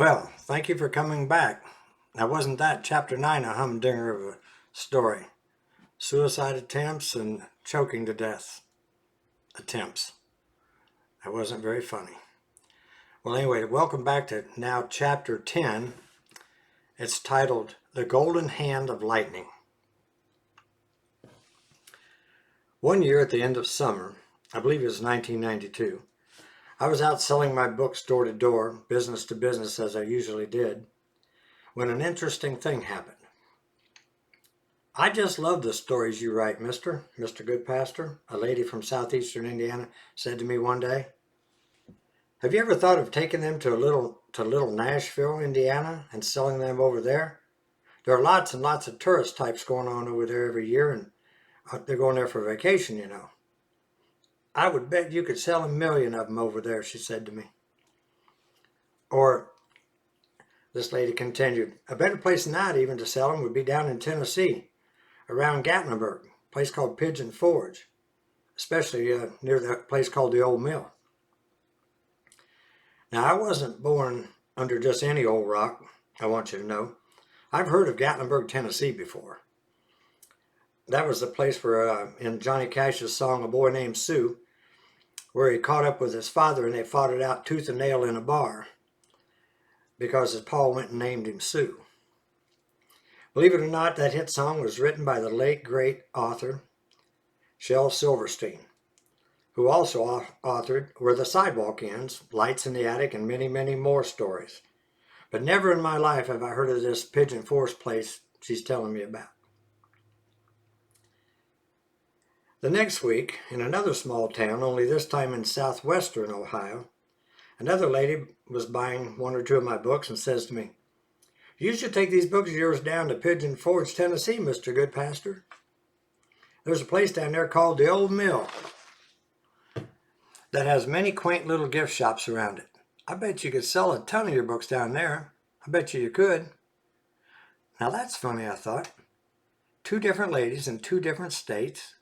Well, thank you for coming back. Now, wasn't that chapter 9 a humdinger of a story? Suicide attempts and choking to death attempts. That wasn't very funny. Well, anyway, welcome back to now chapter 10. It's titled The Golden Hand of Lightning. One year at the end of summer, I believe it was 1992, I was out selling my books door to door, business to business as I usually did, when an interesting thing happened. "I just love the stories you write, Mr. Goodpaster," a lady from southeastern Indiana said to me one day. "Have you ever thought of taking them to little Nashville, Indiana, and selling them over there? There are lots and lots of tourist types going on over there every year, and they're going there for vacation, you know." "I would bet you could sell 1,000,000 of them over there," she said to me. Or this lady continued, "A better place than that even to sell them would be down in Tennessee, around Gatlinburg, a place called Pigeon Forge, especially near the place called the Old Mill." Now, I wasn't born under just any old rock, I want you to know. I've heard of Gatlinburg, Tennessee before. That was the place where, in Johnny Cash's song, A Boy Named Sue, where he caught up with his father and they fought it out tooth and nail in a bar because his pa went and named him Sue. Believe it or not, that hit song was written by the late, great author Shel Silverstein, who also authored Where the Sidewalk Ends, Lights in the Attic, and many, many more stories. But never in my life have I heard of this Pigeon Forge place she's telling me about. The next week, in another small town, only this time in southwestern Ohio, another lady was buying one or two of my books and says to me, "You should take these books of yours down to Pigeon Forge, Tennessee, Mr. Goodpaster. There's a place down there called the Old Mill that has many quaint little gift shops around it. I bet you could sell a ton of your books down there. I bet you could." Now that's funny, I thought. Two different ladies in two different states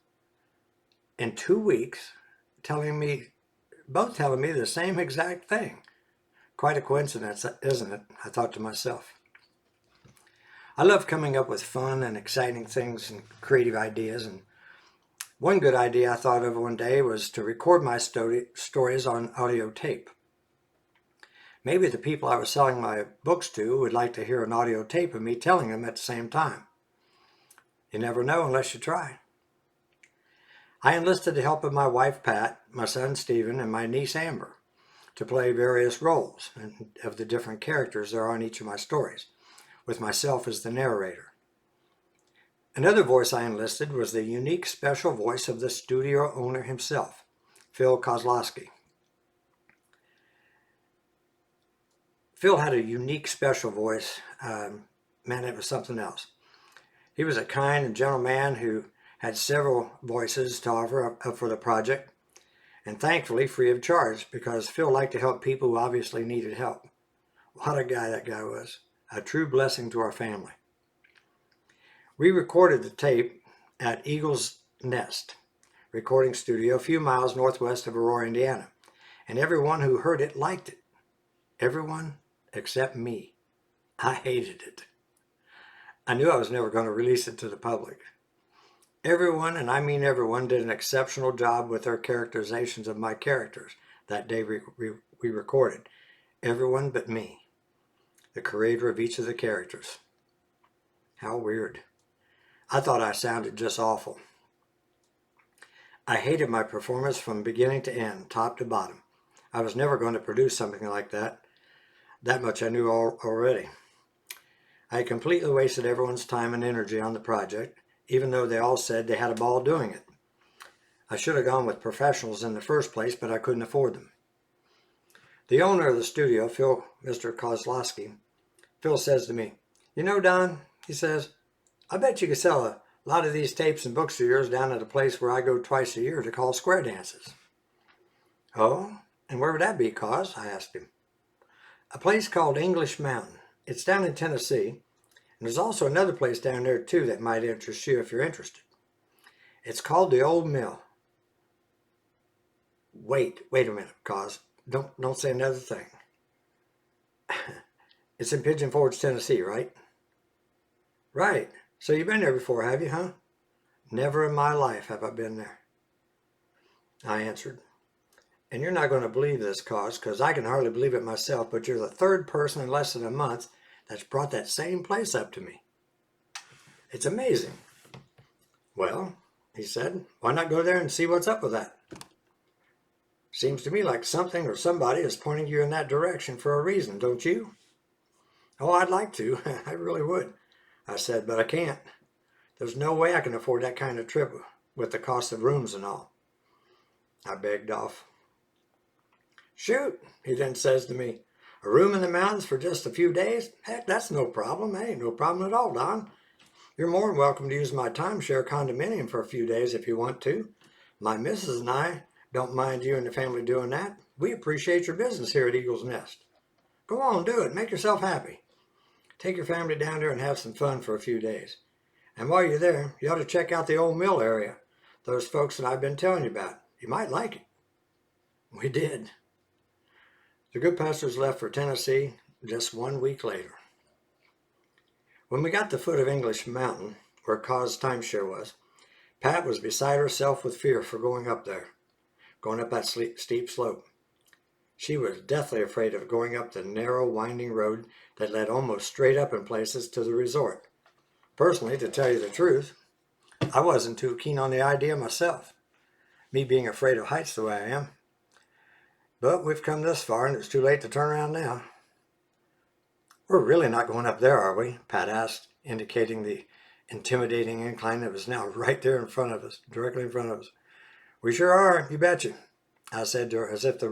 in 2 weeks both telling me the same exact thing. Quite a coincidence, isn't it? I thought to myself. I love coming up with fun and exciting things and creative ideas, and one good idea I thought of one day was to record my stories on audio tape. Maybe the people I was selling my books to would like to hear an audio tape of me telling them at the same time. You never know unless you try. I enlisted the help of my wife Pat, my son Stephen, and my niece Amber to play various roles of the different characters there are in each of my stories, with myself as the narrator. Another voice I enlisted was the unique special voice of the studio owner himself, Phil Kozlowski. Phil had a unique special voice. Man, it was something else. He was a kind and gentle man who had several voices to offer up for the project, and thankfully free of charge, because Phil liked to help people who obviously needed help. What a guy that guy was. A true blessing to our family. We recorded the tape at Eagle's Nest recording studio a few miles northwest of Aurora, Indiana, and everyone who heard it liked it. Everyone except me. I hated it. I knew I was never going to release it to the public. Everyone, and I mean everyone, did an exceptional job with their characterizations of my characters that day we recorded. Everyone but me, the creator of each of the characters. How weird. I thought I sounded just awful. I hated my performance from beginning to end, top to bottom. I was never going to produce something like that. That much I knew already. I completely wasted everyone's time and energy on the project, even though they all said they had a ball doing it. I should have gone with professionals in the first place, but I couldn't afford them. The owner of the studio, Mr. Kozlowski, Phil says to me, "You know, Don," he says, "I bet you could sell a lot of these tapes and books of yours down at a place where I go twice a year to call square dances." "Oh, and where would that be, Coz?" I asked him. "A place called English Mountain. It's down in Tennessee. And there's also another place down there too that might interest you if you're interested. It's called the Old Mill." Wait a minute, Cos. Don't say another thing. It's in Pigeon Forge, Tennessee, right? Right. So you've been there before, have you, huh? Never in my life have I been there, I answered. And you're not going to believe this, cause I can hardly believe it myself, but you're the third person in less than a month that's brought that same place up to me. It's amazing. Well, he said, why not go there and see what's up with that? Seems to me like something or somebody is pointing you in that direction for a reason, don't you? Oh, I'd like to. I really would, I said, but I can't. There's no way I can afford that kind of trip with the cost of rooms and all. I begged off. Shoot, he then says to me, a room in the mountains for just a few days? Heck, that's no problem. That ain't no problem at all, Don. You're more than welcome to use my timeshare condominium for a few days if you want to. My missus and I don't mind you and the family doing that. We appreciate your business here at Eagle's Nest. Go on, do it. Make yourself happy. Take your family down there and have some fun for a few days. And while you're there, you ought to check out the old mill area. Those folks that I've been telling you about. You might like it. We did. The Goodpasters left for Tennessee just 1 week later. When we got to the foot of English Mountain, where Ca's timeshare was, Pat was beside herself with fear for going up there, going up that steep slope. She was deathly afraid of going up the narrow, winding road that led almost straight up in places to the resort. Personally, to tell you the truth, I wasn't too keen on the idea myself, me being afraid of heights the way I am. But we've come this far and it's too late to turn around now. We're really not going up there, are we? Pat asked, indicating the intimidating incline that was now right there in front of us, directly in front of us. We sure are, you betcha, I said to her, as if this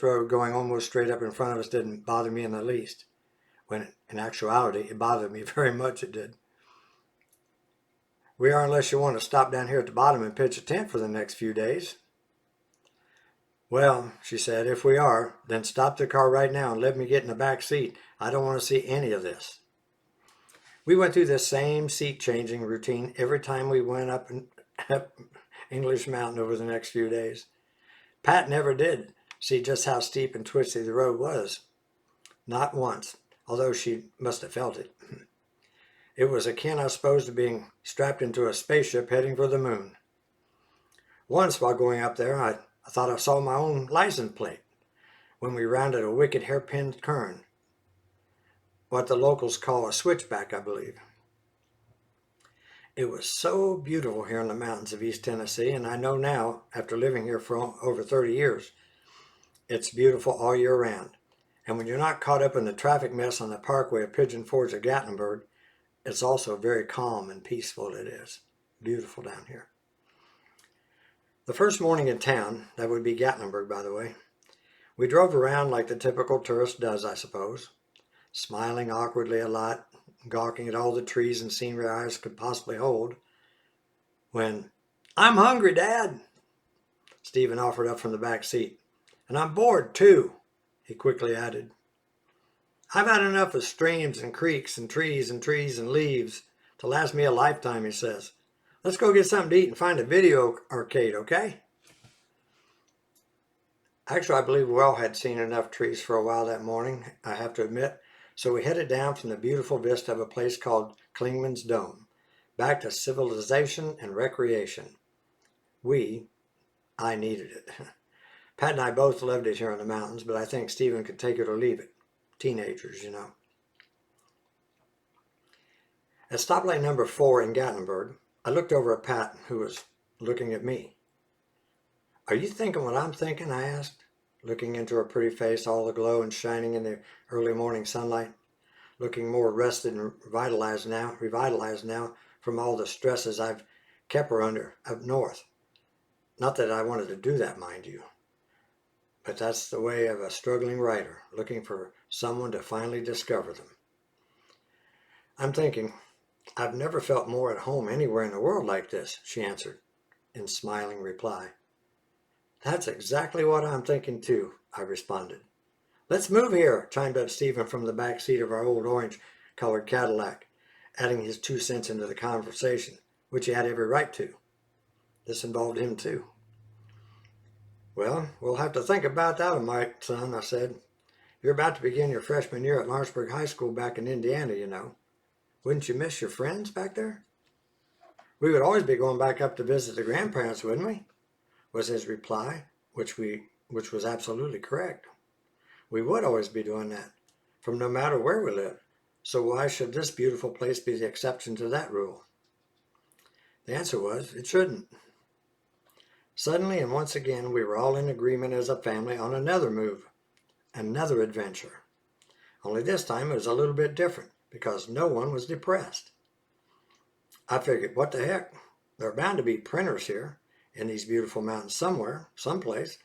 road going almost straight up in front of us didn't bother me in the least, when in actuality it bothered me very much, it did. We are, unless you want to stop down here at the bottom and pitch a tent for the next few days. Well, she said, if we are, then stop the car right now and let me get in the back seat. I don't want to see any of this. We went through this same seat-changing routine every time we went up English Mountain over the next few days. Pat never did see just how steep and twisty the road was. Not once, although she must have felt it. It was akin, I suppose, to being strapped into a spaceship heading for the moon. Once, while going up there, I thought I saw my own license plate when we rounded a wicked hairpin turn. What the locals call a switchback, I believe. It was so beautiful here in the mountains of East Tennessee, and I know now, after living here for over 30 years, it's beautiful all year round. And when you're not caught up in the traffic mess on the parkway of Pigeon Forge or Gatlinburg, it's also very calm and peaceful. It is beautiful down here. The first morning in town, that would be Gatlinburg, by the way, we drove around like the typical tourist does, I suppose, smiling awkwardly a lot, gawking at all the trees and scenery eyes could possibly hold, when, I'm hungry, Dad, Stephen offered up from the back seat. And I'm bored, too, he quickly added. I've had enough of streams and creeks and trees and leaves to last me a lifetime, he says. Let's go get something to eat and find a video arcade, okay? Actually, I believe we all had seen enough trees for a while that morning, I have to admit, so we headed down from the beautiful vista of a place called Klingman's Dome, back to civilization and recreation. I needed it. Pat and I both loved it here in the mountains, but I think Stephen could take it or leave it. Teenagers, you know. At stoplight number 4 in Gatlinburg, I looked over at Pat, who was looking at me. Are you thinking what I'm thinking? I asked, looking into her pretty face, all aglow and shining in the early morning sunlight, looking more rested and revitalized now from all the stresses I've kept her under up north. Not that I wanted to do that, mind you, but that's the way of a struggling writer, looking for someone to finally discover them. I'm thinking, I've never felt more at home anywhere in the world like this, she answered, in smiling reply. That's exactly what I'm thinking too, I responded. Let's move here, chimed up Stephen from the back seat of our old orange-colored Cadillac, adding his 2 cents into the conversation, which he had every right to. This involved him too. Well, we'll have to think about that, Mike, son, I said. You're about to begin your freshman year at Lawrenceburg High School back in Indiana, you know. Wouldn't you miss your friends back there? We would always be going back up to visit the grandparents, wouldn't we? Was his reply, which was absolutely correct. We would always be doing that, from no matter where we lived. So why should this beautiful place be the exception to that rule? The answer was, it shouldn't. Suddenly and once again, we were all in agreement as a family on another move, another adventure. Only this time it was a little bit different because no one was depressed. I figured, what the heck? There are bound to be printers here in these beautiful mountains somewhere, someplace.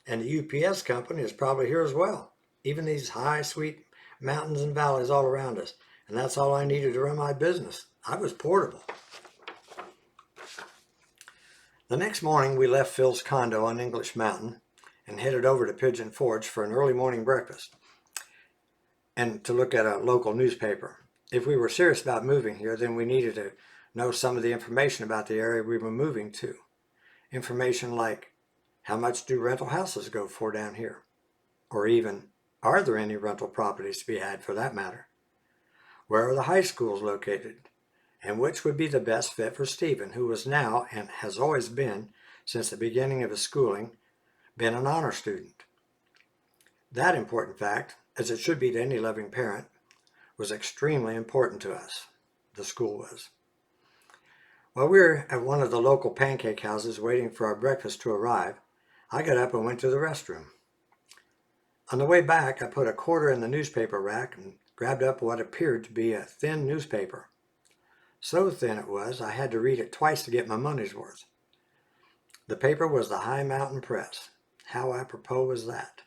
And the UPS company is probably here as well. Even these high, sweet mountains and valleys all around us. And that's all I needed to run my business. I was portable. The next morning, we left Phil's condo on English Mountain and headed over to Pigeon Forge for an early morning breakfast and to look at a local newspaper. If we were serious about moving here, then we needed to know some of the information about the area we were moving to. Information like, how much do rental houses go for down here? Or even, are there any rental properties to be had for that matter? Where are the high schools located? And which would be the best fit for Stephen, who was now, and has always been, since the beginning of his schooling, been an honor student. That important fact, as it should be to any loving parent, was extremely important to us. The school was. While we were at one of the local pancake houses waiting for our breakfast to arrive, I got up and went to the restroom. On the way back, I put a quarter in the newspaper rack and grabbed up what appeared to be a thin newspaper. So thin it was, I had to read it twice to get my money's worth. The paper was the High Mountain Press. How apropos was that?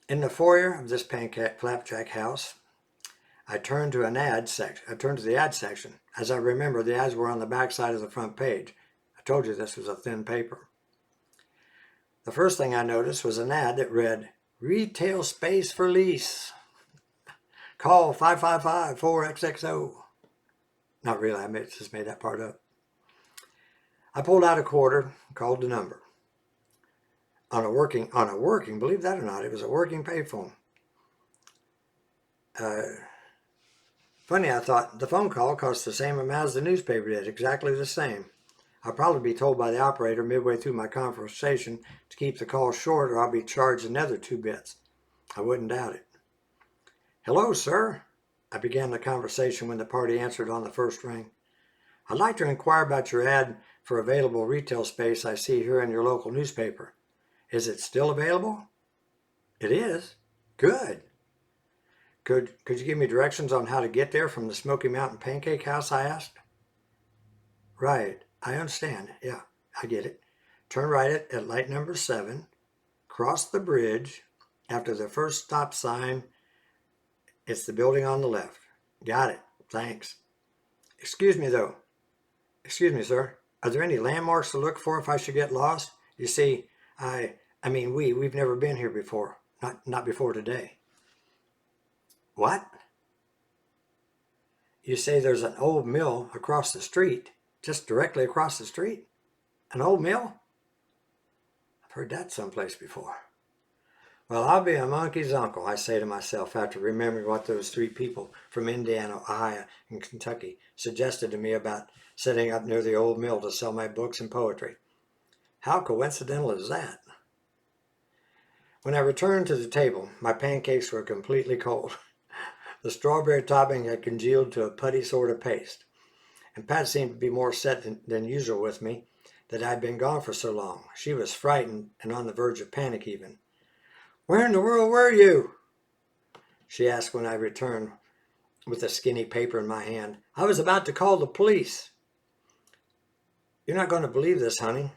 In the foyer of this pancake flapjack house, I turned to the ad section. As I remember, the ads were on the back side of the front page. I told you this was a thin paper. The first thing I noticed was an ad that read, "Retail space for lease. Call 555-4XXO. Not really, I just made that part up. I pulled out a quarter, called the number. On a working, believe that or not, it was a working payphone. Funny, I thought, the phone call cost the same amount as the newspaper did, exactly the same. I'll probably be told by the operator midway through my conversation to keep the call short or I'll be charged another 2 bits. I wouldn't doubt it. "Hello, sir." I began the conversation when the party answered on the first ring. "I'd like to inquire about your ad for available retail space I see here in your local newspaper. Is it still available?" "It is." "Good." Could you give me directions on how to get there from the Smoky Mountain Pancake House?" I asked. "Right, I understand. Yeah, I get it. Turn right at light number 7, cross the bridge. After the first stop sign, it's the building on the left." "Got it. Thanks." Excuse me, sir. Are there any landmarks to look for if I should get lost? You see, we've never been here before. Not before today." "What?" "You say there's an old mill across the street, just directly across the street? An old mill? I've heard that someplace before. Well, I'll be a monkey's uncle," I say to myself after remembering what those 3 people from Indiana, Ohio, and Kentucky suggested to me about setting up near the old mill to sell my books and poetry. How coincidental is that? When I returned to the table, my pancakes were completely cold. The strawberry topping had congealed to a putty sort of paste, and Pat seemed to be more set than usual with me that I'd been gone for so long. She was frightened and on the verge of panic even. "Where in the world were you?" she asked when I returned with a skinny paper in my hand. "I was about to call the police." "You're not going to believe this, honey,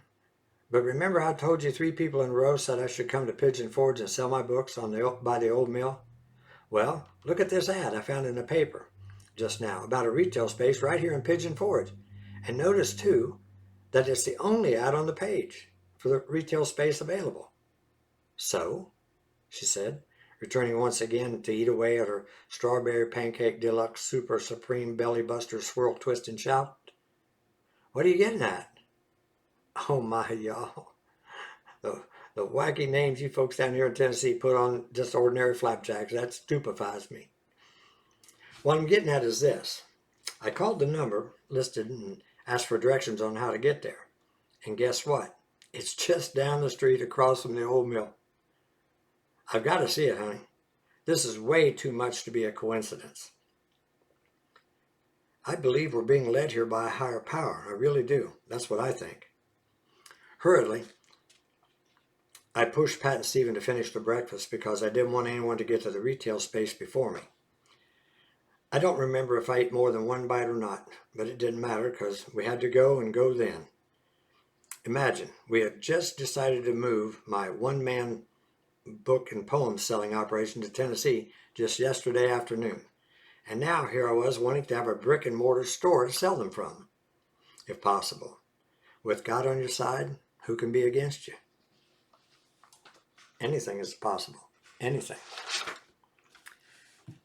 but remember how I told you 3 people in a row said I should come to Pigeon Forge and sell my books by the old mill? Well, look at this ad I found in the paper just now about a retail space right here in Pigeon Forge. And notice, too, that it's the only ad on the page for the retail space available." "So?" she said, returning once again to eat away at her strawberry pancake deluxe super supreme belly buster swirl twist and shout. "What are you getting at?" Oh my, y'all. The The wacky names you folks down here in Tennessee put on just ordinary flapjacks, that stupefies me. What I'm getting at is this. I called the number listed and asked for directions on how to get there. And guess what? It's just down the street across from the old mill. I've got to see it, honey. This is way too much to be a coincidence. I believe we're being led here by a higher power. I really do. That's what I think. Hurriedly, I pushed Pat and Stephen to finish the breakfast because I didn't want anyone to get to the retail space before me. I don't remember if I ate more than one bite or not, but it didn't matter because we had to go and go then. Imagine, we had just decided to move my one-man book and poem selling operation to Tennessee just yesterday afternoon. And now here I was wanting to have a brick and mortar store to sell them from, if possible. With God on your side, who can be against you? Anything is possible. Anything.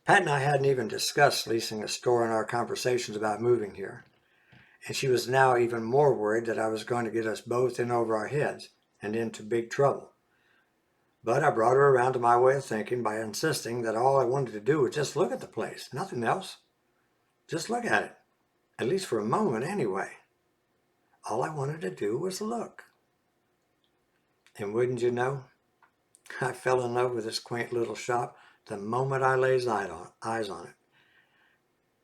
Pat and I hadn't even discussed leasing a store in our conversations about moving here. And she was now even more worried that I was going to get us both in over our heads and into big trouble. But I brought her around to my way of thinking by insisting that all I wanted to do was just look at the place, nothing else. Just look at it, at least for a moment anyway. All I wanted to do was look. And wouldn't you know, I fell in love with this quaint little shop the moment I laid eyes on it.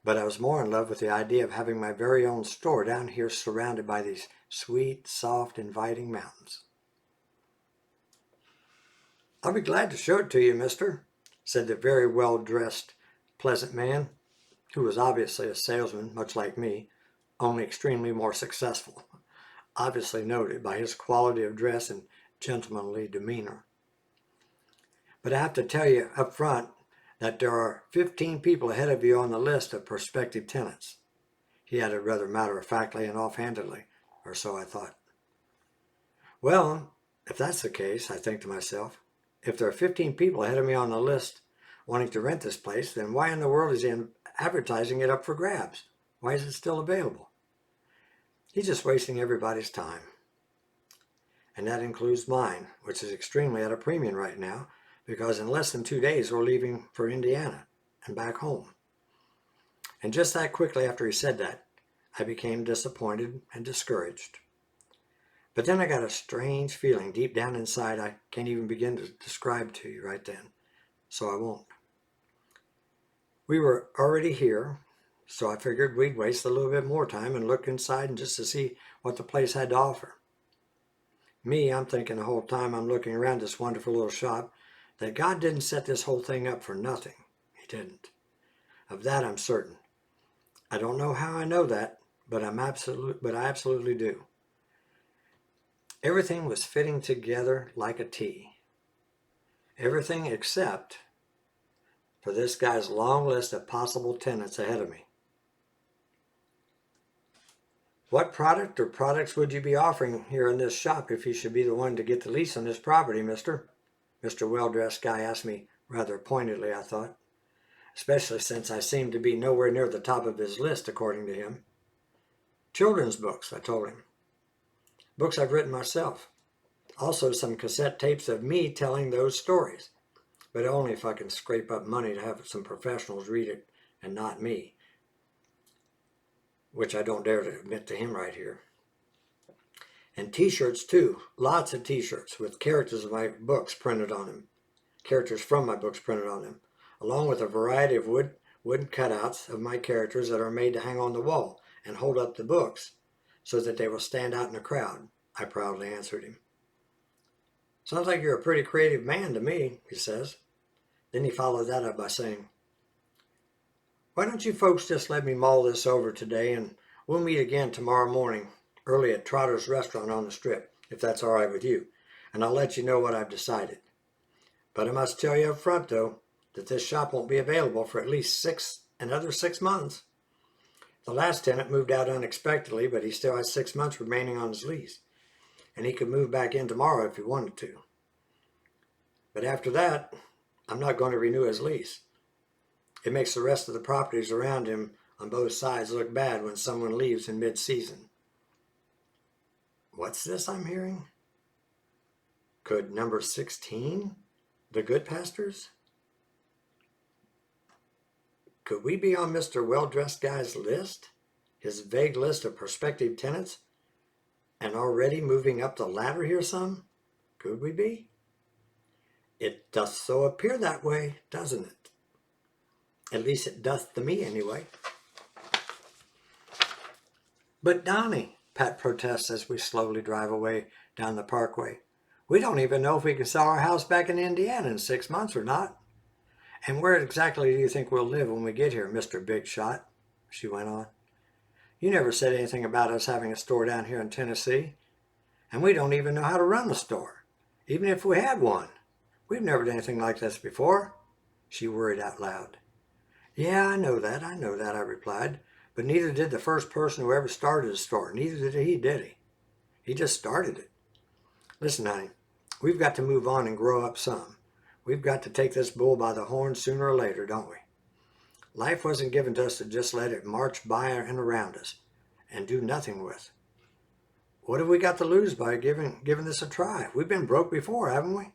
But I was more in love with the idea of having my very own store down here surrounded by these sweet, soft, inviting mountains. "I'll be glad to show it to you, mister," said the very well-dressed, pleasant man, who was obviously a salesman, much like me, only extremely more successful, obviously noted by his quality of dress and gentlemanly demeanor. "But I have to tell you up front that there are 15 people ahead of you on the list of prospective tenants," he added rather matter-of-factly and offhandedly, or so I thought. Well, if that's the case, I think to myself, if there are 15 people ahead of me on the list wanting to rent this place, then why in the world is he advertising it up for grabs? Why is it still available? He's just wasting everybody's time. And that includes mine, which is extremely at a premium right now, because in less than 2 days we're leaving for Indiana and back home. And just that quickly after he said that, I became disappointed and discouraged. But then I got a strange feeling deep down inside I can't even begin to describe to you right then, so I won't. We were already here, so I figured we'd waste a little bit more time and look inside and just to see what the place had to offer. Me, I'm thinking the whole time I'm looking around this wonderful little shop that God didn't set this whole thing up for nothing. He didn't. Of that I'm certain. I don't know how I know that, but I absolutely do. Everything was fitting together like a T. Everything except for this guy's long list of possible tenants ahead of me. "What product or products would you be offering here in this shop if you should be the one to get the lease on this property, mister?" Mr. Well-dressed guy asked me rather pointedly, I thought, especially since I seemed to be nowhere near the top of his list, according to him. "Children's books," I told him. "Books I've written myself. Also some cassette tapes of me telling those stories, but only if I can scrape up money to have some professionals read it and not me, which I don't dare to admit to him right here. And t-shirts too, lots of t-shirts with characters of my books printed on them, characters from my books printed on them, along with a variety of wooden cutouts of my characters that are made to hang on the wall and hold up the books so that they will stand out in the crowd," I proudly answered him. "Sounds like you're a pretty creative man to me," he says. Then he followed that up by saying, "Why don't you folks just let me mull this over today and we'll meet again tomorrow morning early at Trotter's Restaurant on the Strip, if that's all right with you, and I'll let you know what I've decided. But I must tell you up front, though, that this shop won't be available for at least another 6 months. The last tenant moved out unexpectedly, but he still has 6 months remaining on his lease, and he could move back in tomorrow if he wanted to. But after that, I'm not going to renew his lease. It makes the rest of the properties around him on both sides look bad when someone leaves in mid-season." What's this I'm hearing? Could number 16, the Goodpasters? Could we be on Mr. Well-Dressed Guy's list? His vague list of prospective tenants? And already moving up the ladder here some? Could we be? It doth so appear that way, doesn't it? At least it doth to me anyway. But Donnie, Pat protests as we slowly drive away down the parkway, we don't even know if we can sell our house back in Indiana in 6 months or not. And where exactly do you think we'll live when we get here, Mr. Big Shot? She went on. You never said anything about us having a store down here in Tennessee. And we don't even know how to run a store, even if we had one. We've never done anything like this before. She worried out loud. Yeah, I know that, I replied. But neither did the first person who ever started a store. Neither did he, did he? He just started it. Listen, honey, we've got to move on and grow up some. We've got to take this bull by the horns sooner or later, don't we? Life wasn't given to us to just let it march by and around us and do nothing with. What have we got to lose by giving this a try? We've been broke before, haven't we?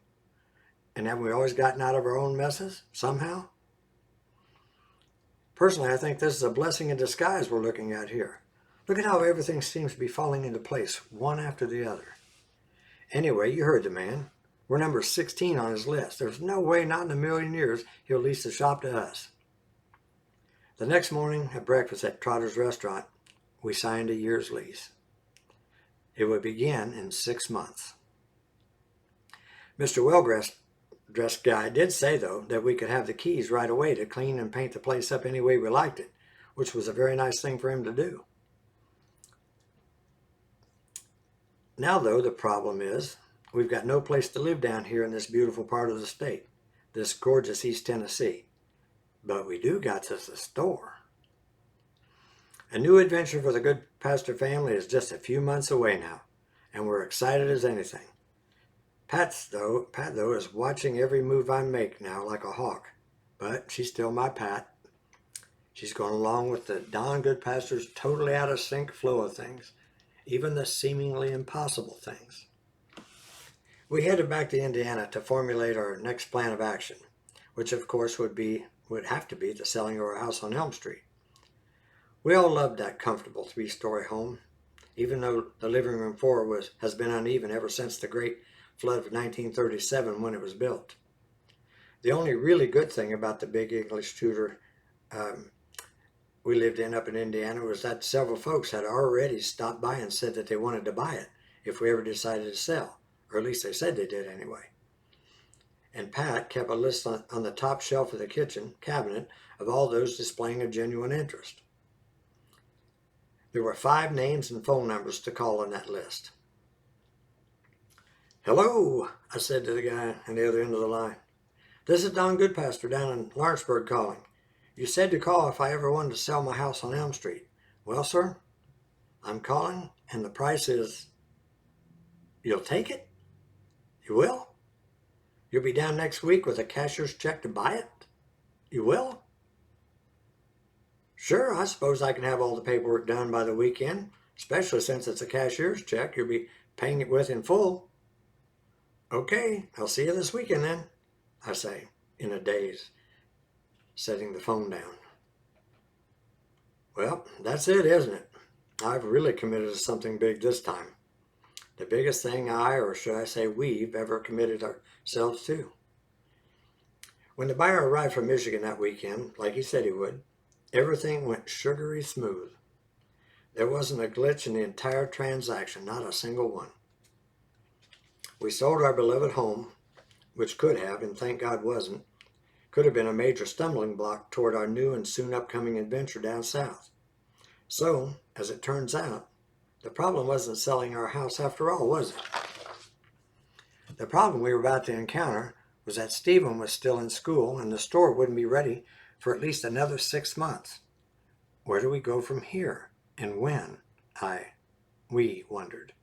And haven't we always gotten out of our own messes, somehow? Personally, I think this is a blessing in disguise we're looking at here. Look at how everything seems to be falling into place, one after the other. Anyway, you heard the man. We're number 16 on his list. There's no way, not in a million years, he'll lease the shop to us. The next morning at breakfast at Trotter's restaurant, we signed a year's lease. It would begin in 6 months. Mr. Well-Dressed Guy did say, though, that we could have the keys right away to clean and paint the place up any way we liked it, which was a very nice thing for him to do. Now, though, the problem is we've got no place to live down here in this beautiful part of the state, this gorgeous East Tennessee. But we do got us a store. A new adventure for the Goodpaster family is just a few months away now, and we're excited as anything. Pat, though, is watching every move I make now like a hawk, but she's still my Pat. She's going along with the Don Goodpaster's totally out of sync flow of things, even the seemingly impossible things. We headed back to Indiana to formulate our next plan of action, which of course would have to be the selling of our house on Elm Street. We all loved that comfortable 3-story home, even though the living room floor has been uneven ever since the great flood of 1937 when it was built. The only really good thing about the big English Tudor we lived in up in Indiana was that several folks had already stopped by and said that they wanted to buy it if we ever decided to sell, or at least they said they did anyway. And Pat kept a list on the top shelf of the kitchen cabinet of all those displaying a genuine interest. There were 5 names and phone numbers to call on that list. Hello, I said to the guy on the other end of the line. This is Don Goodpaster down in Lawrenceburg calling. You said to call if I ever wanted to sell my house on Elm Street. Well, sir, I'm calling and the price is... You'll take it? You will? You'll be down next week with a cashier's check to buy it? You will? Sure, I suppose I can have all the paperwork done by the weekend, especially since it's a cashier's check you'll be paying it with in full. Okay, I'll see you this weekend then, I say, in a daze, setting the phone down. Well, that's it, isn't it? I've really committed to something big this time. The biggest thing or should I say we've ever committed ourselves to. When the buyer arrived from Michigan that weekend, like he said he would, everything went sugary smooth. There wasn't a glitch in the entire transaction, not a single one. We sold our beloved home, which could have, and thank God wasn't, could have been a major stumbling block toward our new and soon upcoming adventure down south. So, as it turns out, the problem wasn't selling our house after all, was it? The problem we were about to encounter was that Stephen was still in school and the store wouldn't be ready for at least another 6 months. Where do we go from here? And when? We wondered.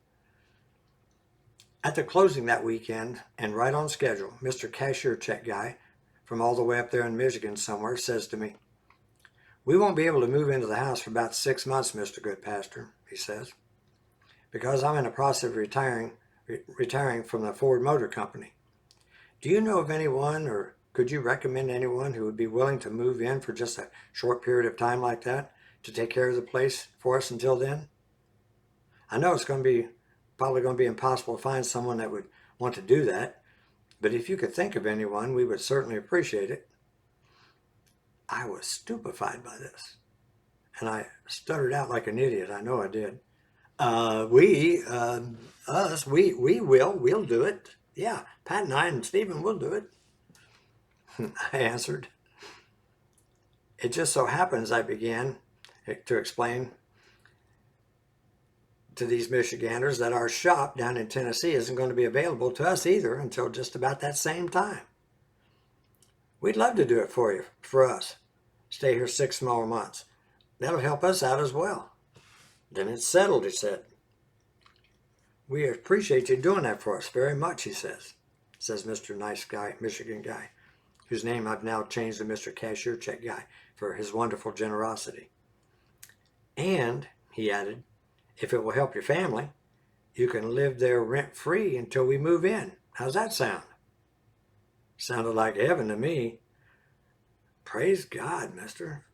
At the closing that weekend, and right on schedule, Mr. Cashier Check Guy, from all the way up there in Michigan somewhere, says to me, "We won't be able to move into the house for about 6 months, Mr. Goodpaster," he says, "because I'm in the process of retiring retiring from the Ford Motor Company. Do you know of anyone, or could you recommend anyone who would be willing to move in for just a short period of time like that to take care of the place for us until then? I know it's probably going to be impossible to find someone that would want to do that, but if you could think of anyone, we would certainly appreciate it. I was stupefied by this, and I stuttered out like an idiot. I know I did. We'll do it. Yeah, Pat and I and Stephen will do it. I answered. It just so happens, I began to explain to these Michiganders that our shop down in Tennessee isn't going to be available to us either until just about that same time. We'd love to do it for us. Stay here 6 more months. That'll help us out as well. Then it's settled, he said. We appreciate you doing that for us very much, he says Mr. Nice Guy, Michigan guy, whose name I've now changed to Mr. Cashier Check Guy for his wonderful generosity. And, he added, if it will help your family, you can live there rent-free until we move in. How's that sound? Sounded like heaven to me. Praise God, mister.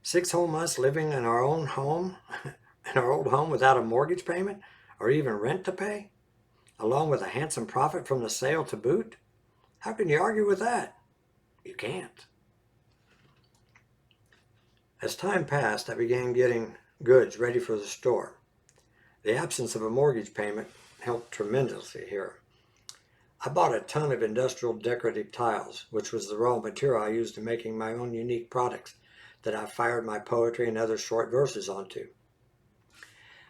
6 whole months living in our own home, in our old home without a mortgage payment or even rent to pay, along with a handsome profit from the sale to boot? How can you argue with that? You can't. As time passed, I began getting goods ready for the store. The absence of a mortgage payment helped tremendously here. I bought a ton of industrial decorative tiles, which was the raw material I used in making my own unique products that I fired my poetry and other short verses onto.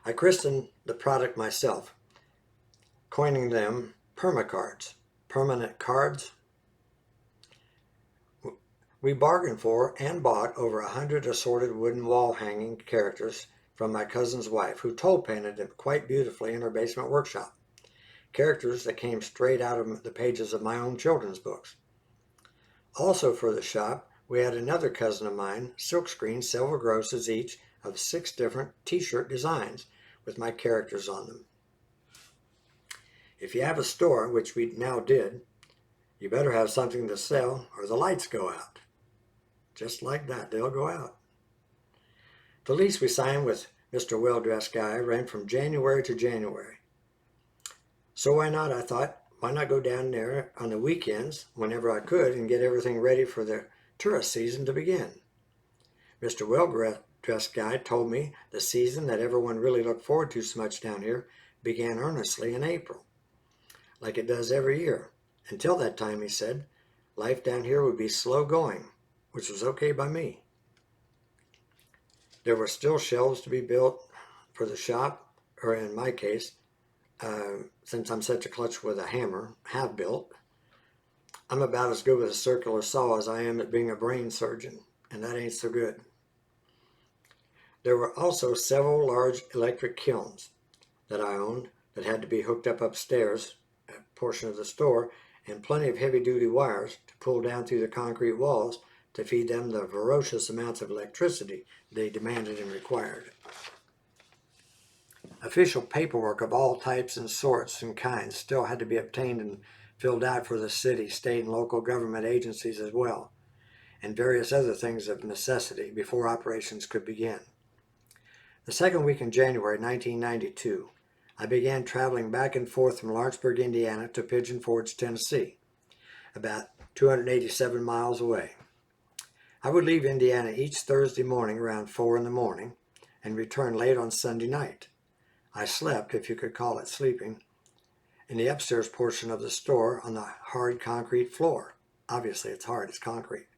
I christened the product myself, coining them permacards, permanent cards. We bargained for and bought over 100 assorted wooden wall hanging characters from my cousin's wife, who toll painted them quite beautifully in her basement workshop. Characters that came straight out of the pages of my own children's books. Also for the shop, we had another cousin of mine silkscreen several grosses each of 6 different t-shirt designs with my characters on them. If you have a store, which we now did, you better have something to sell or the lights go out. Just like that, they'll go out. The lease we signed with Mr. Well-Dressed Guy ran from January to January. So why not, I thought, why not go down there on the weekends whenever I could and get everything ready for the tourist season to begin. Mr. Well-Dressed Guy told me the season that everyone really looked forward to so much down here began earnestly in April, like it does every year. Until that time, he said, life down here would be slow going, which was okay by me. There were still shelves to be built for the shop, or in my case, since I'm such a klutz with a hammer, have built. I'm about as good with a circular saw as I am at being a brain surgeon, and that ain't so good. There were also several large electric kilns that I owned that had to be hooked up upstairs, a portion of the store, and plenty of heavy-duty wires to pull down through the concrete walls to feed them the ferocious amounts of electricity they demanded and required. Official paperwork of all types and sorts and kinds still had to be obtained and filled out for the city, state, and local government agencies as well, and various other things of necessity before operations could begin. The second week in January 1992, I began traveling back and forth from Lawrenceburg, Indiana to Pigeon Forge, Tennessee, about 287 miles away. I would leave Indiana each Thursday morning around 4 in the morning and return late on Sunday night. I slept, if you could call it sleeping, in the upstairs portion of the store on the hard concrete floor. Obviously it's hard, it's concrete,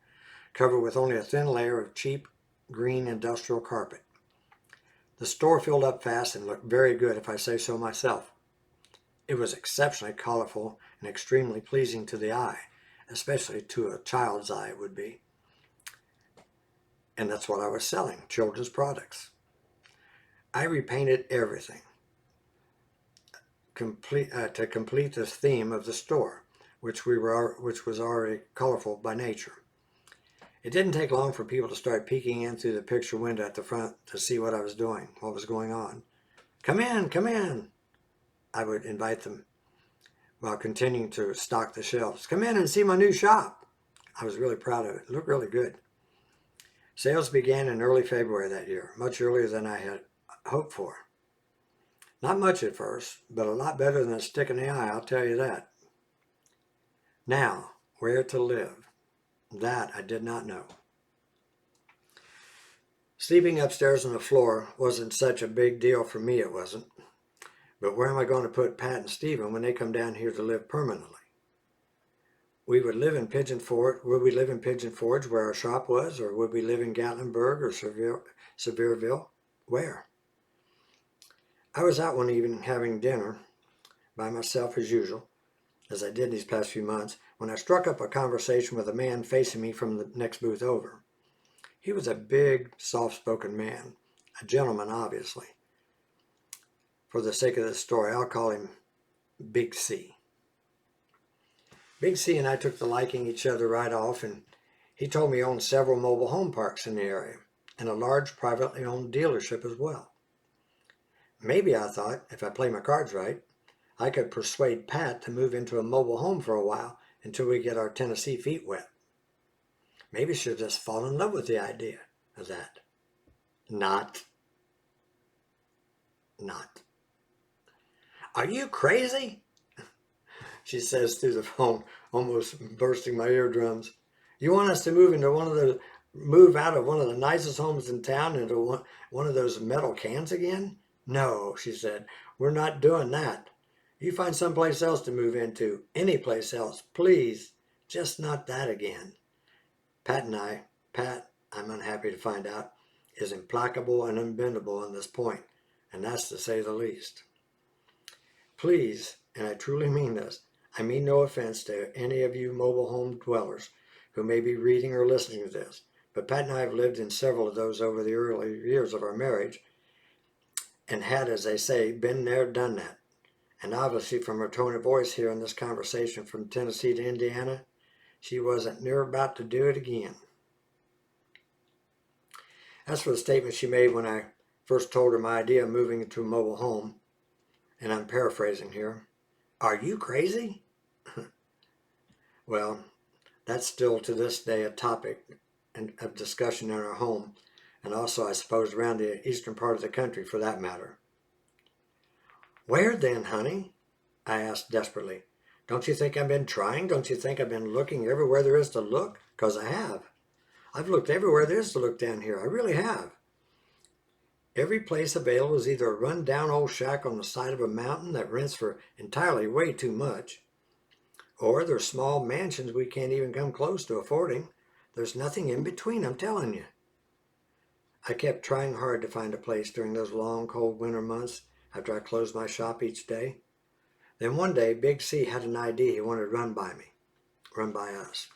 covered with only a thin layer of cheap green industrial carpet. The store filled up fast and looked very good, if I say so myself. It was exceptionally colorful and extremely pleasing to the eye, especially to a child's eye it would be. And that's what I was selling, children's products. I repainted everything to complete the theme of the store, which was already colorful by nature. It didn't take long for people to start peeking in through the picture window at the front to see what I was doing, what was going on. Come in, come in. I would invite them while continuing to stock the shelves. Come in and see my new shop. I was really proud of it. It looked really good. Sales began in early February that year, much earlier than I had hoped for. Not much at first, but a lot better than a stick in the eye, I'll tell you that. Now, where to live? That I did not know. Sleeping upstairs on the floor wasn't such a big deal for me, it wasn't. But where am I going to put Pat and Stephen when they come down here to live permanently? Would we live in Pigeon Forge where our shop was, or would we live in Gatlinburg or Sevierville? Where? I was out one evening having dinner by myself as usual, as I did these past few months, when I struck up a conversation with a man facing me from the next booth over. He was a big, soft-spoken man, a gentleman, obviously. For the sake of this story, I'll call him Big C. Big C and I took to liking each other right off, and he told me he owned several mobile home parks in the area, and a large privately owned dealership as well. Maybe, I thought, if I play my cards right, I could persuade Pat to move into a mobile home for a while until we get our Tennessee feet wet. Maybe she'll just fall in love with the idea of that. Not. Are you crazy? She says through the phone, almost bursting my eardrums. You want us to move out of one of the nicest homes in town into one of those metal cans again? No, she said, we're not doing that. You find someplace else to move into, any place else, please, just not that again. Pat, I'm unhappy to find out, is implacable and unbendable on this point, and that's to say the least. Please, and I truly mean this, I mean no offense to any of you mobile home dwellers who may be reading or listening to this, but Pat and I have lived in several of those over the early years of our marriage and had, as they say, been there, done that. And obviously from her tone of voice here in this conversation from Tennessee to Indiana, she wasn't near about to do it again. As for the statement she made when I first told her my idea of moving into a mobile home, and I'm paraphrasing here, are you crazy? Well, that's still to this day a topic of discussion in our home, and also I suppose around the eastern part of the country for that matter. Where then, honey? I asked desperately. Don't you think I've been trying? Don't you think I've been looking everywhere there is to look? 'Cause I have. I've looked everywhere there is to look down here. I really have. Every place available is either a run-down old shack on the side of a mountain that rents for entirely way too much, or there's small mansions we can't even come close to affording. There's nothing in between, I'm telling you. I kept trying hard to find a place during those long, cold winter months after I closed my shop each day. Then one day, Big C had an idea he wanted to run by us.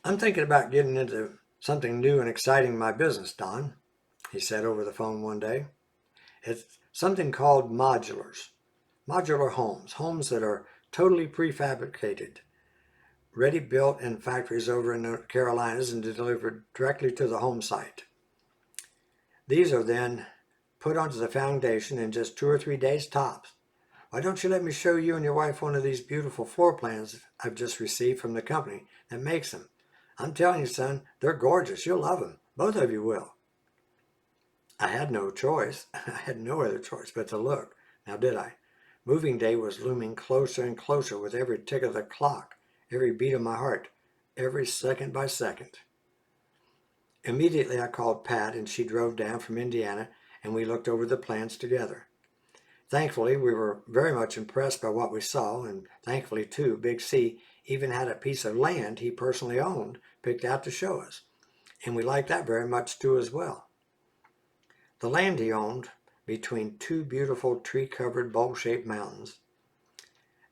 I'm thinking about getting into something new and exciting in my business, Don, he said over the phone one day. It's something called modulars. Modular homes that are totally prefabricated, ready built in factories over in the Carolinas and delivered directly to the home site. These are then put onto the foundation in just 2 or 3 days tops. Why don't you let me show you and your wife one of these beautiful floor plans I've just received from the company that makes them? I'm telling you, son, they're gorgeous. You'll love them. Both of you will. I had no choice. I had no other choice but to look. Now did I? Moving day was looming closer and closer with every tick of the clock, every beat of my heart, every second by second. Immediately I called Pat and she drove down from Indiana and we looked over the plans together. Thankfully, we were very much impressed by what we saw, and thankfully too, Big C even had a piece of land he personally owned picked out to show us, and we liked that very much too as well. The land he owned, between 2 beautiful tree-covered bowl-shaped mountains,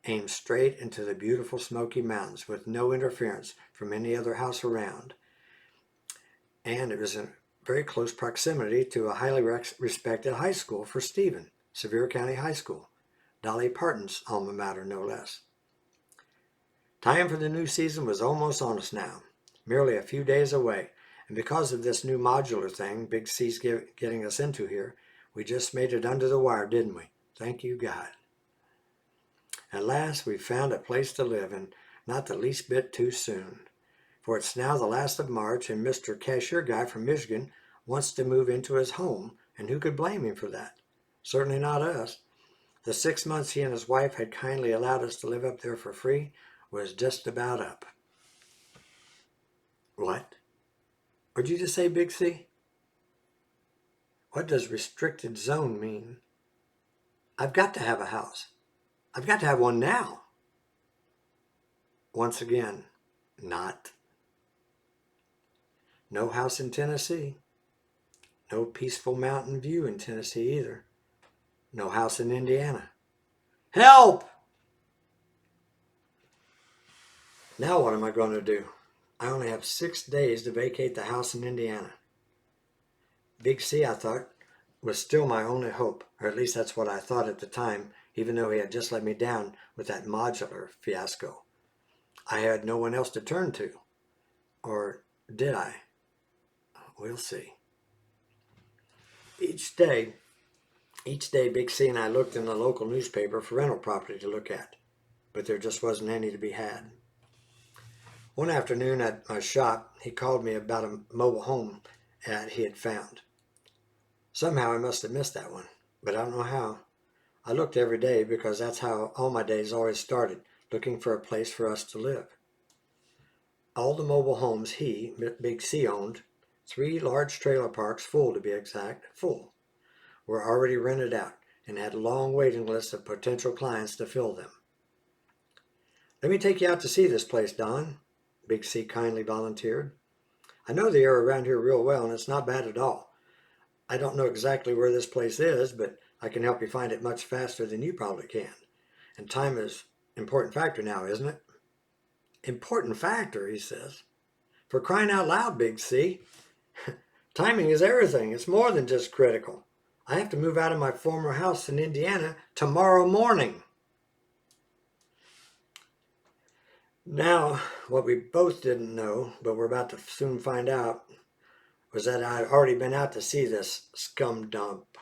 aimed straight into the beautiful Smoky Mountains with no interference from any other house around, and it was in very close proximity to a highly respected high school for Stephen, Sevier County High School, Dolly Parton's alma mater no less. Time for the new season was almost on us now, merely a few days away, and because of this new modular thing Big C's getting us into here, We just made it under the wire, didn't we? Thank you, God. At last we found a place to live, and not the least bit too soon. For it's now the last of March, and Mr. Cashier Guy from Michigan wants to move into his home, and who could blame him for that? Certainly not us. The 6 months he and his wife had kindly allowed us to live up there for free was just about up. What? What'd you just say, Big C? What does restricted zone mean? I've got to have a house. I've got to have one now. Once again, not. No house in Tennessee. No peaceful mountain view in Tennessee either. No house in Indiana. Help! Now what am I going to do? I only have 6 days to vacate the house in Indiana. Big C, I thought, was still my only hope, or at least that's what I thought at the time, even though he had just let me down with that modular fiasco. I had no one else to turn to. Or did I? We'll see. Each day, Big C and I looked in the local newspaper for rental property to look at, but there just wasn't any to be had. One afternoon at my shop, he called me about a mobile home that he had found. Somehow I must have missed that one, but I don't know how. I looked every day because that's how all my days always started, looking for a place for us to live. All the mobile homes he, Big C, owned, 3 large trailer parks, full to be exact, full, were already rented out and had long waiting lists of potential clients to fill them. Let me take you out to see this place, Don, Big C kindly volunteered. I know the area around here real well, and it's not bad at all. I don't know exactly where this place is, but I can help you find it much faster than you probably can. And time is an important factor now, isn't it? Important factor, he says. For crying out loud, Big C. Timing is everything. It's more than just critical. I have to move out of my former house in Indiana tomorrow morning. Now, what we both didn't know, but we're about to soon find out, was that I had already been out to see this scum dump,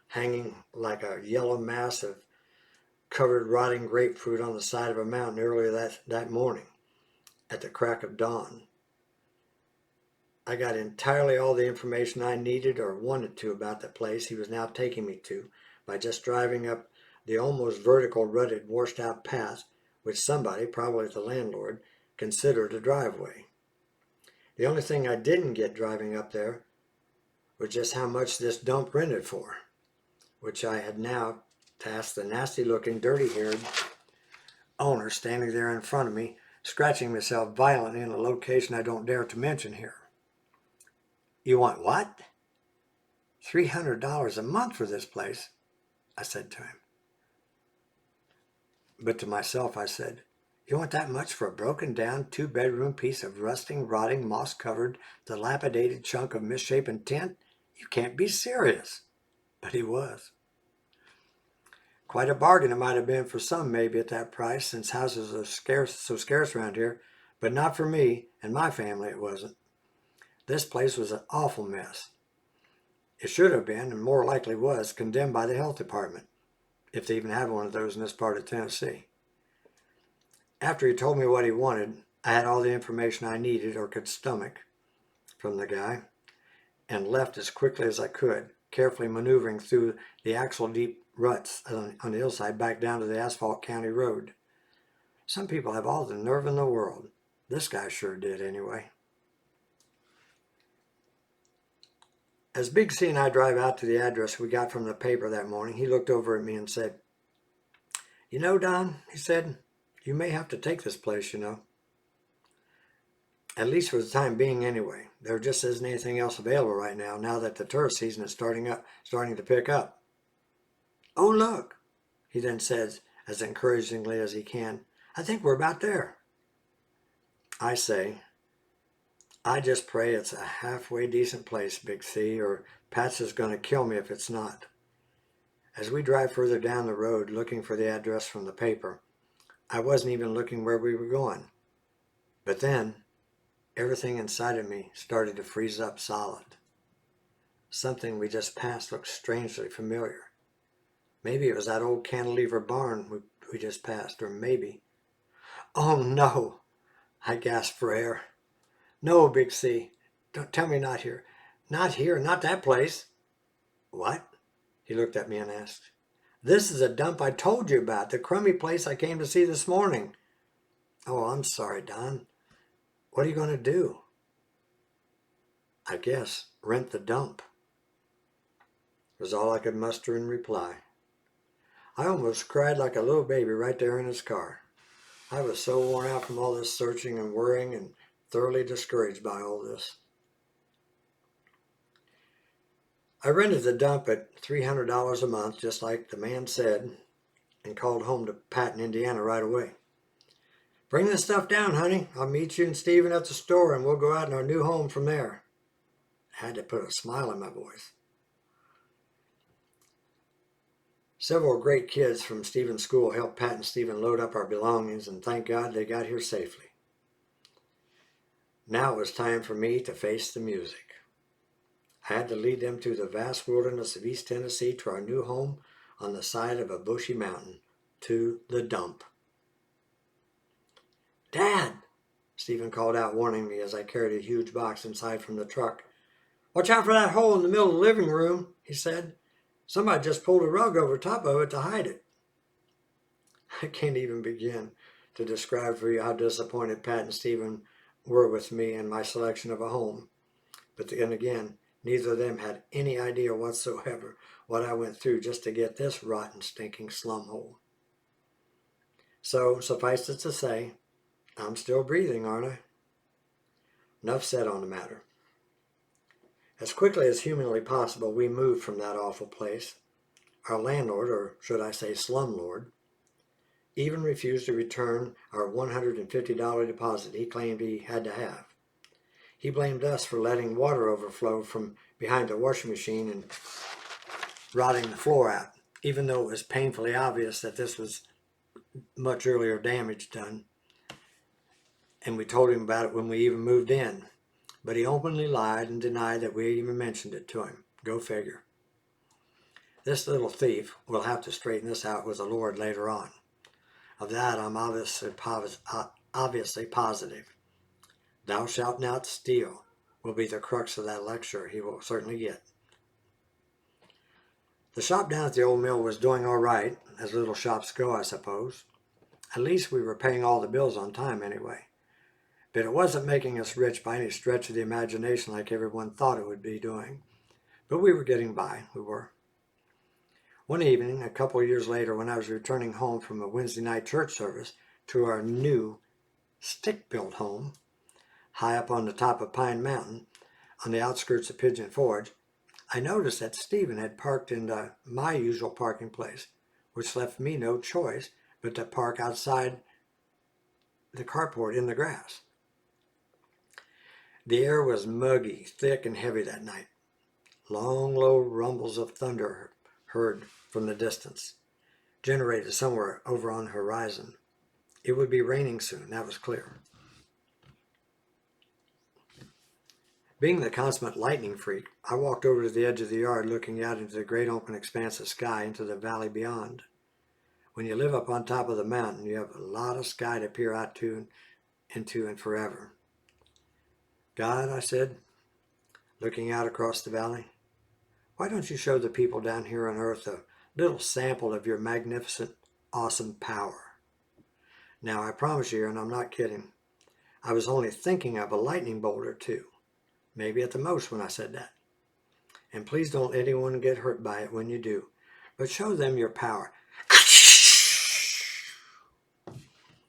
hanging like a yellow mass of covered rotting grapefruit on the side of a mountain earlier that morning, at the crack of dawn. I got entirely all the information I needed or wanted to about the place he was now taking me to by just driving up the almost vertical, rutted, washed-out path which somebody, probably the landlord, considered a driveway. The only thing I didn't get driving up there was just how much this dump rented for, which I had now tasked the nasty-looking, dirty-haired owner standing there in front of me, scratching myself violently in a location I don't dare to mention here. You want what? $300 a month for this place, I said to him. But to myself I said, you want that much for a broken down 2-bedroom piece of rusting, rotting, moss-covered, dilapidated chunk of misshapen tin? You can't be serious. But he was. Quite a bargain it might have been for some maybe at that price, since houses are so scarce around here, but not for me and my family it wasn't. This place was an awful mess. It should have been, and more likely was, condemned by the health department, if they even have one of those in this part of Tennessee. After he told me what he wanted, I had all the information I needed or could stomach from the guy, and left as quickly as I could, carefully maneuvering through the axle-deep ruts on the hillside back down to the asphalt county road. Some people have all the nerve in the world. This guy sure did anyway. As Big C and I drive out to the address we got from the paper that morning, he looked over at me and said, "You know, Don," he said, "you may have to take this place, you know. At least for the time being anyway. There just isn't anything else available right now that the tourist season is starting to pick up." "Oh, look," he then says as encouragingly as he can, "I think we're about there." I say, I just pray it's a halfway decent place, Big C, or Pat's is going to kill me if it's not. As we drive further down the road looking for the address from the paper, I wasn't even looking where we were going. But then, everything inside of me started to freeze up solid. Something we just passed looked strangely familiar. Maybe it was that old cantilever barn we just passed, or maybe... Oh no! I gasped for air. No, Big C. Don't tell me not here. Not here, not that place. What? He looked at me and asked. This is a dump I told you about, the crummy place I came to see this morning. Oh, I'm sorry, Don. What are you going to do? I guess rent the dump, was all I could muster in reply. I almost cried like a little baby right there in his car. I was so worn out from all this searching and worrying and thoroughly discouraged by all this. I rented the dump at $300 a month, just like the man said, and called home to Patton, Indiana right away. Bring this stuff down, honey. I'll meet you and Stephen at the store and we'll go out in our new home from there. I had to put a smile in my voice. Several great kids from Stephen's school helped Pat and Stephen load up our belongings, and thank God they got here safely. Now it was time for me to face the music. I had to lead them through the vast wilderness of East Tennessee to our new home on the side of a bushy mountain, to the dump. Dad, Stephen called out, warning me as I carried a huge box inside from the truck. Watch out for that hole in the middle of the living room, he said. Somebody just pulled a rug over top of it to hide it. I can't even begin to describe for you how disappointed Pat and Stephen were with me and my selection of a home. But then again, neither of them had any idea whatsoever what I went through just to get this rotten, stinking slum hole. So, suffice it to say, I'm still breathing, aren't I? Enough said on the matter. As quickly as humanly possible, we moved from that awful place. Our landlord, or should I say slumlord, even refused to return our $150 deposit he claimed he had to have. He blamed us for letting water overflow from behind the washing machine and rotting the floor out, even though it was painfully obvious that this was much earlier damage done. And we told him about it when we even moved in. But he openly lied and denied that we even mentioned it to him. Go figure. This little thief will have to straighten this out with the Lord later on. Of that I'm obviously positive. Thou shalt not steal will be the crux of that lecture he will certainly get. The shop down at the old mill was doing all right, as little shops go, I suppose. At least we were paying all the bills on time anyway. But it wasn't making us rich by any stretch of the imagination like everyone thought it would be doing. But we were getting by, we were. One evening, a couple of years later, when I was returning home from a Wednesday night church service to our new stick-built home, high up on the top of Pine Mountain, on the outskirts of Pigeon Forge, I noticed that Stephen had parked in my usual parking place, which left me no choice but to park outside the carport in the grass. The air was muggy, thick, and heavy that night. Long, low rumbles of thunder heard from the distance, generated somewhere over on the horizon. It would be raining soon, that was clear. Being the consummate lightning freak, I walked over to the edge of the yard looking out into the great open expanse of sky into the valley beyond. When you live up on top of the mountain, you have a lot of sky to peer out into and forever. God, I said, looking out across the valley, why don't you show the people down here on earth a little sample of your magnificent, awesome power? Now, I promise you, and I'm not kidding, I was only thinking of a lightning bolt or two, maybe at the most when I said that. And please don't let anyone get hurt by it when you do, but show them your power.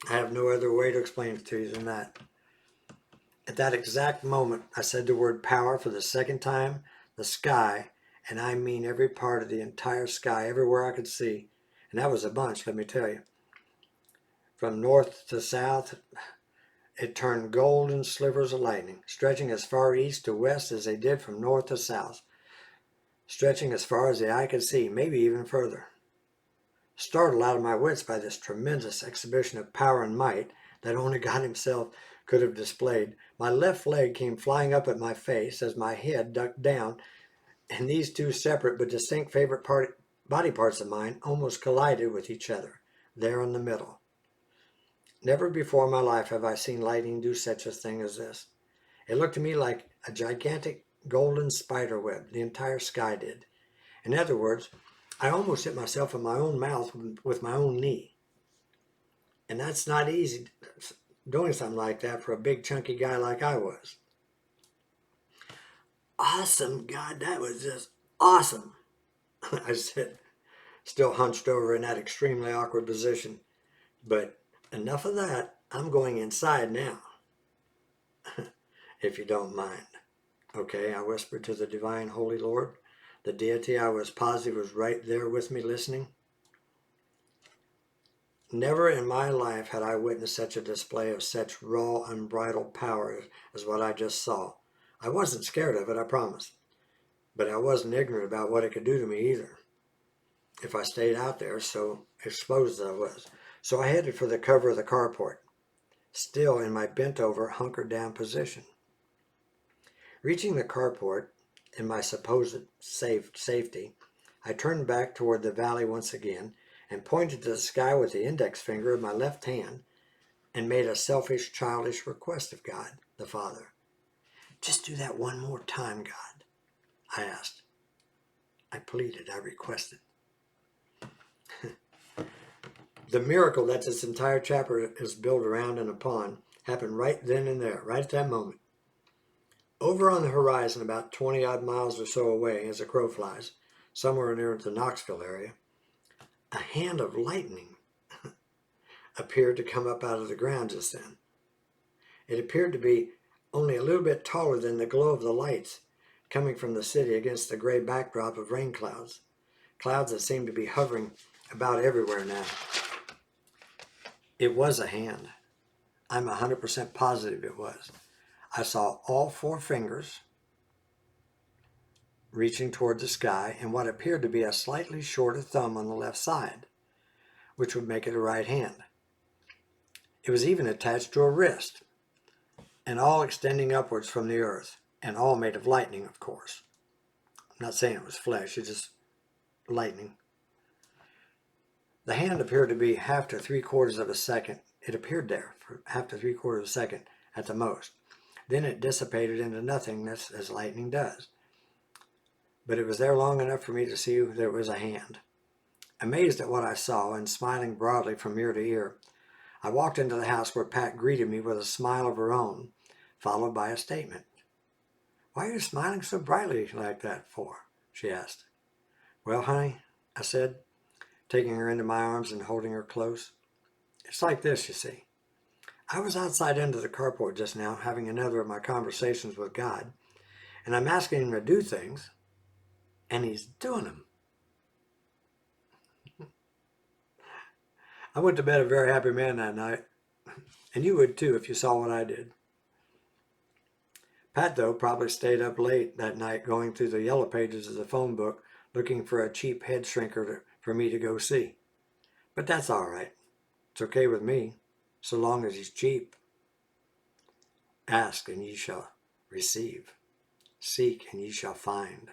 I have no other way to explain it to you than that. At that exact moment, I said the word power for the second time. The sky, and I mean every part of the entire sky, everywhere I could see, and that was a bunch, let me tell you. From north to south, it turned golden slivers of lightning, stretching as far east to west as they did from north to south, stretching as far as the eye could see, maybe even further. Startled out of my wits by this tremendous exhibition of power and might that only God himself could have displayed, my left leg came flying up at my face as my head ducked down and these two separate but distinct body parts of mine almost collided with each other, there in the middle. Never before in my life have I seen lightning do such a thing as this. It looked to me like a gigantic golden spider web, the entire sky did. In other words, I almost hit myself in my own mouth with my own knee. And that's not easy, doing something like that for a big chunky guy like I was. Awesome, God, that was just awesome, I said, still hunched over in that extremely awkward position. But enough of that. I'm going inside now, if you don't mind. Okay, I whispered to the divine Holy Lord, the deity I was positive was right there with me listening. Never in my life had I witnessed such a display of such raw, unbridled power as what I just saw. I wasn't scared of it, I promise. But I wasn't ignorant about what it could do to me either, if I stayed out there, so exposed as I was. So I headed for the cover of the carport, still in my bent-over, hunkered-down position. Reaching the carport, in my supposed safety, I turned back toward the valley once again and pointed to the sky with the index finger of my left hand and made a selfish, childish request of God, the Father. Just do that one more time, God, I asked. I pleaded, I requested. The miracle that this entire chapter is built around and upon happened right then and there, right at that moment. Over on the horizon, about 20-odd miles or so away, as a crow flies, somewhere near the Knoxville area, a hand of lightning appeared to come up out of the ground just then. It appeared to be only a little bit taller than the glow of the lights coming from the city against the gray backdrop of rain clouds, clouds that seemed to be hovering about everywhere now. It was a hand. I'm 100% positive it was. I saw all four fingers reaching toward the sky and what appeared to be a slightly shorter thumb on the left side, which would make it a right hand. It was even attached to a wrist, and all extending upwards from the earth, and all made of lightning, of course. I'm not saying it was flesh, it's just lightning. The hand appeared to be half to 3/4 of a second. It appeared there for half to 3/4 of a second at the most. Then it dissipated into nothingness as lightning does. But it was there long enough for me to see there was a hand. Amazed at what I saw and smiling broadly from ear to ear, I walked into the house where Pat greeted me with a smile of her own, followed by a statement. "Why are you smiling so brightly like that for?" she asked. "Well, honey," I said, taking her into my arms and holding her close. "It's like this, you see. I was outside into the carport just now having another of my conversations with God, and I'm asking him to do things, and he's doing them." I went to bed a very happy man that night, and you would too if you saw what I did. Pat, though, probably stayed up late that night going through the yellow pages of the phone book looking for a cheap head shrinker for me to go see. But that's all right. It's okay with me, so long as he's cheap. Ask and ye shall receive. Seek and ye shall find.